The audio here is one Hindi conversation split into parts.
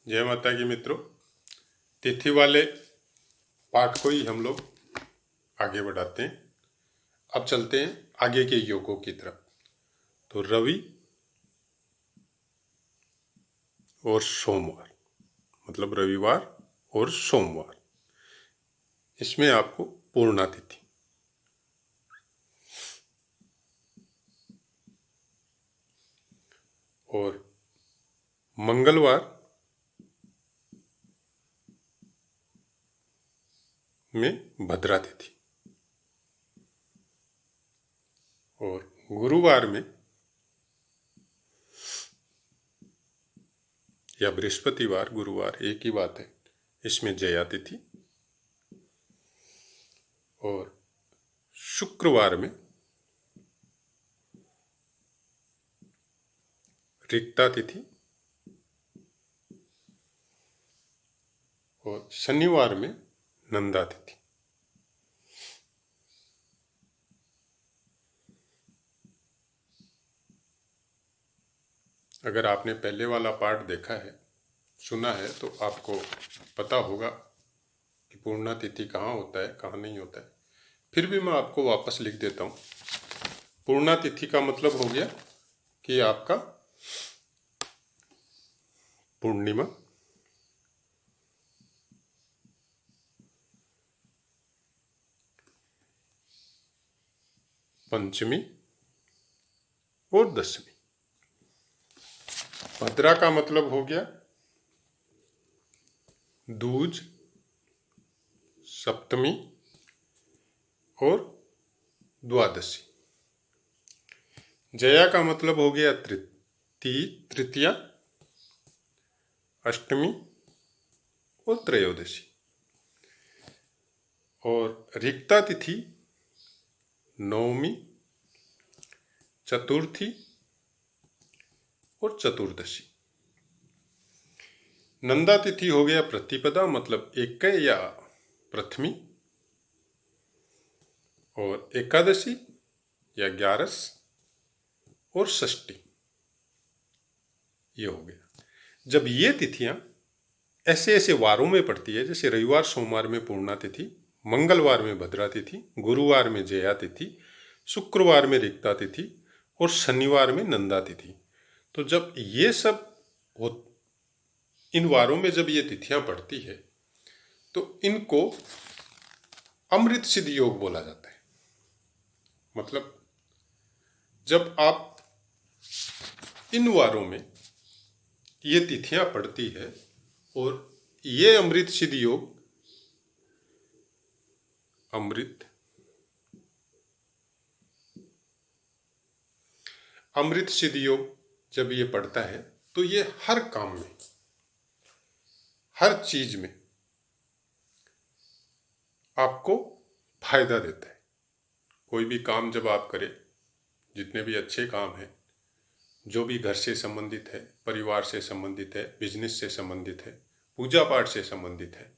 जय माता की मित्रों। तिथि वाले पाठ को ही हम लोग आगे बढ़ाते हैं। अब चलते हैं आगे के योगों की तरफ। तो रवि और सोमवार, मतलब रविवार और सोमवार, इसमें आपको पूर्णा तिथि, और मंगलवार में भद्रा तिथि, और गुरुवार में या बृहस्पतिवार, गुरुवार एक ही बात है, इसमें जया तिथि, और शुक्रवार में रिक्ता तिथि, और शनिवार में नंदा तिथि। अगर आपने पहले वाला पाठ देखा है, सुना है, तो आपको पता होगा कि पूर्णा तिथि कहाँ होता है, कहाँ नहीं होता है। फिर भी मैं आपको वापस लिख देता हूँ। पूर्णा तिथि का मतलब हो गया कि आपका पूर्णिमा, पंचमी और दशमी। भद्रा का मतलब हो गया दूज, सप्तमी और द्वादशी। जया का मतलब हो गया तृतीया, अष्टमी और त्रयोदशी। और रिक्ता तिथि नवमी, चतुर्थी और चतुर्दशी। नंदा तिथि हो गया प्रतिपदा, मतलब एक या प्रथमी, और एकादशी या ग्यारस और षष्ठी, ये हो गया। जब ये तिथियां ऐसे ऐसे वारों में पड़ती है, जैसे रविवार सोमवार में पूर्णा तिथि, मंगलवार में भद्रा तिथि, गुरुवार में जया तिथि, शुक्रवार में रिक्ता तिथि और शनिवार में नंदा तिथि, तो जब ये सब इन वारों में जब ये तिथियां पड़ती है तो इनको अमृत सिद्ध योग बोला जाता है। मतलब जब आप इन वारों में ये तिथियां पड़ती है और ये अमृत सिद्ध योग, अमृत सिद्ध योग जब ये पड़ता है तो ये हर काम में, हर चीज में आपको फायदा देता है। कोई भी काम जब आप करें, जितने भी अच्छे काम हैं, जो भी घर से संबंधित है, परिवार से संबंधित है, बिजनेस से संबंधित है, पूजा पाठ से संबंधित है,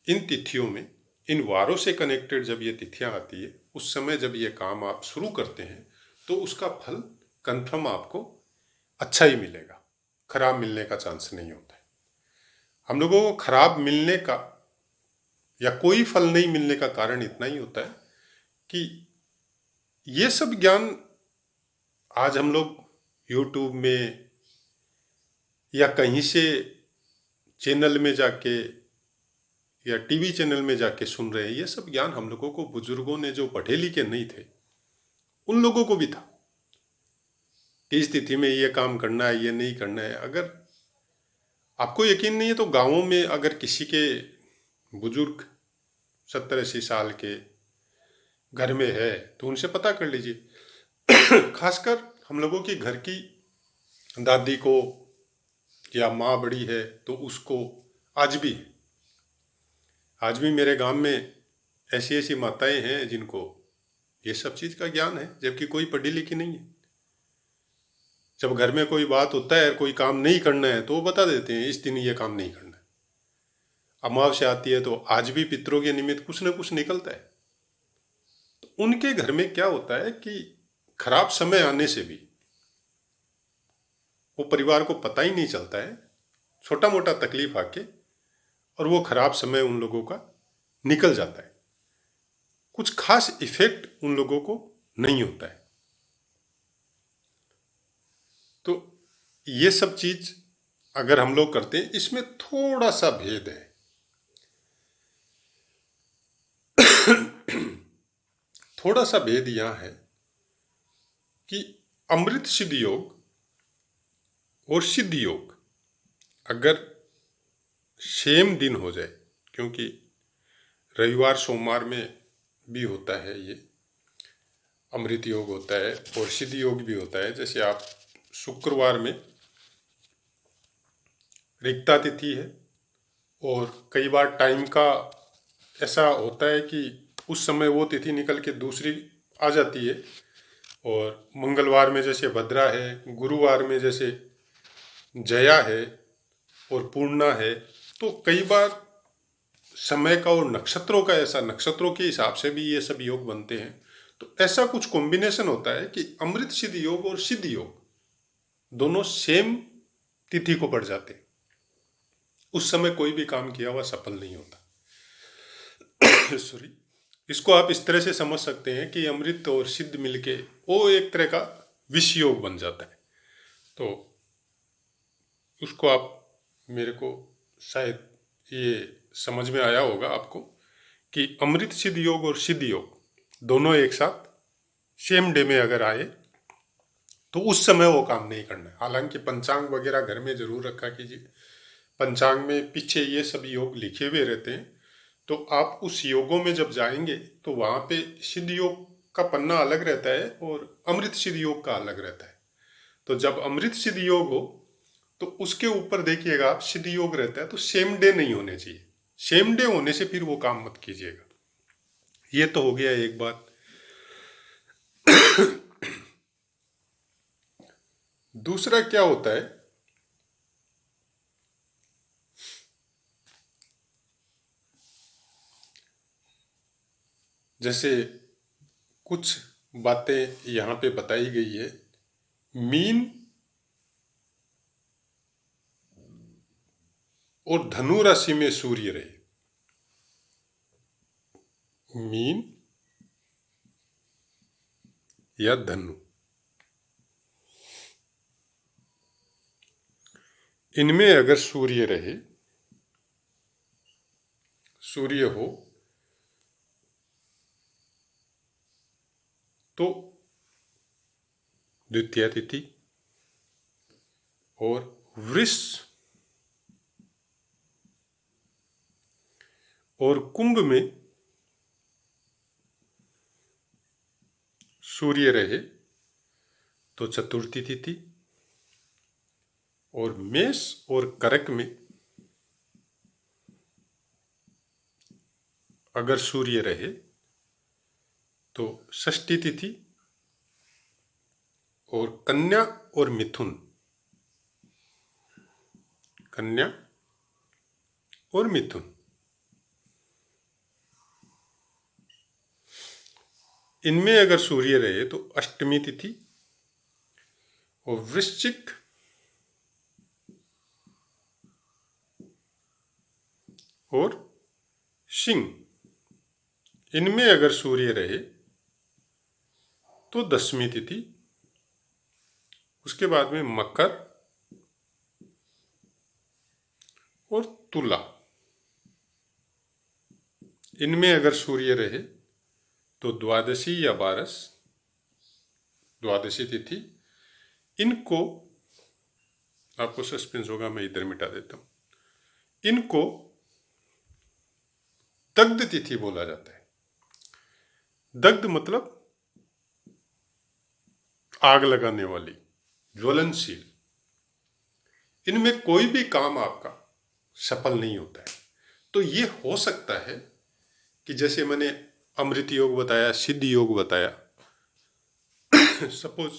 इन तिथियों में, इन वारों से कनेक्टेड जब ये तिथियां आती है, उस समय जब ये काम आप शुरू करते हैं तो उसका फल कंफर्म आपको अच्छा ही मिलेगा, खराब मिलने का चांस नहीं होता है। हम लोगों को खराब मिलने का या कोई फल नहीं मिलने का कारण इतना ही होता है कि ये सब ज्ञान आज हम लोग यूट्यूब में या कहीं से चैनल में जाके या टीवी चैनल में जाके सुन रहे हैं। ये सब ज्ञान हम लोगों को, बुजुर्गों ने जो पढ़े लिखे नहीं थे, उन लोगों को भी था कि इस तिथि में ये काम करना है, ये नहीं करना है। अगर आपको यकीन नहीं है तो गांवों में अगर किसी के बुजुर्ग 70-80 साल के घर में है तो उनसे पता कर लीजिए। खासकर हम लोगों की घर की दादी को या माँ बड़ी है तो उसको आज भी मेरे गांव में ऐसी ऐसी माताएं हैं जिनको ये सब चीज़ का ज्ञान है, जबकि कोई पढ़ी लिखी नहीं है। जब घर में कोई बात होता है, कोई काम नहीं करना है, तो वो बता देते हैं इस दिन ये काम नहीं करना है। अमावस्या आती है तो आज भी पितरों के निमित्त कुछ न कुछ निकलता है। तो उनके घर में क्या होता है कि खराब समय आने से भी वो परिवार को पता ही नहीं चलता है, छोटा मोटा तकलीफ आके और वो खराब समय उन लोगों का निकल जाता है। कुछ खास इफेक्ट उन लोगों को नहीं होता है। तो ये सब चीज अगर हम लोग करते हैं, इसमें थोड़ा सा भेद है। थोड़ा सा भेद यहां है कि अमृत सिद्ध योग और सिद्ध योग अगर सेम दिन हो जाए, क्योंकि रविवार सोमवार में भी होता है, ये अमृत योग होता है और सिद्ध योग भी होता है। जैसे आप शुक्रवार में रिक्ता तिथि है और कई बार टाइम का ऐसा होता है कि उस समय वो तिथि निकल के दूसरी आ जाती है, और मंगलवार में जैसे भद्रा है, गुरुवार में जैसे जया है और पूर्णा है। तो कई बार समय का और नक्षत्रों का, ऐसा नक्षत्रों के हिसाब से भी ये सब योग बनते हैं। तो ऐसा कुछ कॉम्बिनेशन होता है कि अमृत सिद्ध योग और सिद्ध योग दोनों सेम तिथि को पड़ जाते हैं। उस समय कोई भी काम किया हुआ सफल नहीं होता। सॉरी, इसको आप इस तरह से समझ सकते हैं कि अमृत और सिद्ध मिलके वो एक तरह का विष योग बन जाता है। तो उसको आप, मेरे को शायद ये समझ में आया होगा आपको कि अमृत सिद्ध योग और सिद्ध योग दोनों एक साथ सेम डे में अगर आए तो उस समय वो काम नहीं करना है। हालांकि पंचांग वगैरह घर में जरूर रखा कीजिए। पंचांग में पीछे ये सब योग लिखे हुए रहते हैं, तो आप उस योगों में जब जाएंगे तो वहाँ पे सिद्ध योग का पन्ना अलग रहता है और अमृत सिद्ध योग का अलग रहता है। तो जब अमृत सिद्ध योग हो तो उसके ऊपर देखिएगा आप, सिद्ध योग रहता है तो सेम डे नहीं होने चाहिए। सेम डे होने से फिर वो काम मत कीजिएगा। ये तो हो गया एक बात। दूसरा क्या होता है, जैसे कुछ बातें यहां पे बताई गई है। मीन और धनु राशि में सूर्य रहे, मीन या धनु, इनमें अगर सूर्य रहे, सूर्य हो तो द्वितीया तिथि, और वृष और कुंभ में सूर्य रहे तो चतुर्थी तिथि, और मेष और कर्क में अगर सूर्य रहे तो षष्ठी तिथि, और कन्या और मिथुन, कन्या और मिथुन, इनमें अगर सूर्य रहे तो अष्टमी तिथि, और वृश्चिक और सिंह, इनमें अगर सूर्य रहे तो दसवीं तिथि। उसके बाद में मकर और तुला, इनमें अगर सूर्य रहे तो द्वादशी या बारस, द्वादशी तिथि। इनको, आपको सस्पेंस होगा, मैं इधर मिटा देता हूं। इनको दग्ध तिथि बोला जाता है। दग्ध मतलब आग लगाने वाली, ज्वलनशील। इनमें कोई भी काम आपका सफल नहीं होता है। तो ये हो सकता है कि जैसे मैंने अमृत योग बताया, सिद्ध योग बताया, सपोज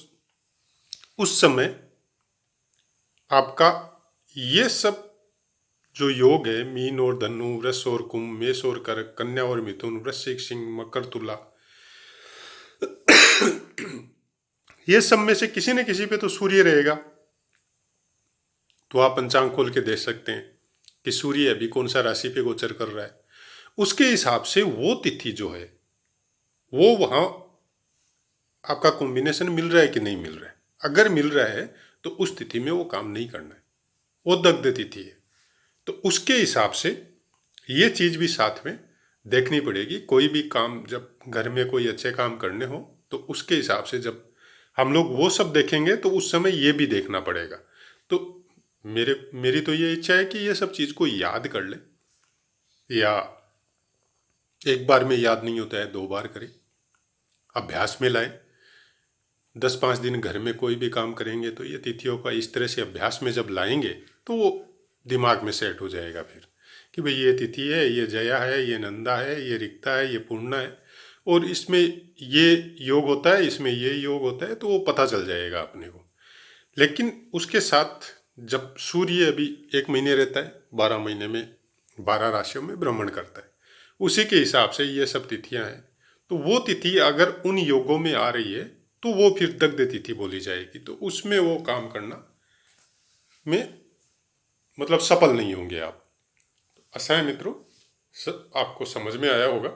उस समय आपका ये सब जो योग है, मीन और धनु, वृष और कुंभ, मेष और कर्क, कन्या और मिथुन, वृश्चिक, सिंह, मकर, तुला, ये सब में से किसी न किसी पे तो सूर्य रहेगा। तो आप पंचांग खोल के देख सकते हैं कि सूर्य अभी कौन सा राशि पे गोचर कर रहा है। उसके हिसाब से वो तिथि जो है वो वहाँ आपका कॉम्बिनेशन मिल रहा है कि नहीं मिल रहा है। अगर मिल रहा है तो उस तिथि में वो काम नहीं करना है, वो दग्ध तिथि है। तो उसके हिसाब से ये चीज़ भी साथ में देखनी पड़ेगी। कोई भी काम जब घर में कोई अच्छे काम करने हो तो उसके हिसाब से जब हम लोग वो सब देखेंगे तो उस समय ये भी देखना पड़ेगा। तो मेरी तो ये इच्छा है कि ये सब चीज़ को याद कर ले, या एक बार में याद नहीं होता है, 2 बार करें, अभ्यास में लाएं। 10-5 दिन घर में कोई भी काम करेंगे तो ये तिथियों का इस तरह से अभ्यास में जब लाएंगे तो वो दिमाग में सेट हो जाएगा फिर कि भाई ये तिथि है, ये जया है, ये नंदा है, ये रिक्ता है, ये पूर्णा है, और इसमें ये योग होता है, इसमें ये योग होता है, तो वो पता चल जाएगा अपने को। लेकिन उसके साथ जब सूर्य अभी 1 महीने रहता है, 12 महीने में 12 राशियों में भ्रमण करता है, उसी के हिसाब से ये सब तिथियां हैं। तो वो तिथि अगर उन योगों में आ रही है तो वो फिर दग्ध तिथि बोली जाएगी। तो उसमें वो काम करना में मतलब सफल नहीं होंगे आप। ऐसा है मित्रों, आपको समझ में आया होगा।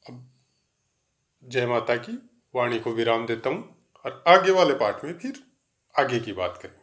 अब जय माता की वाणी को विराम देता हूँ और आगे वाले पाठ में फिर आगे की बात करें।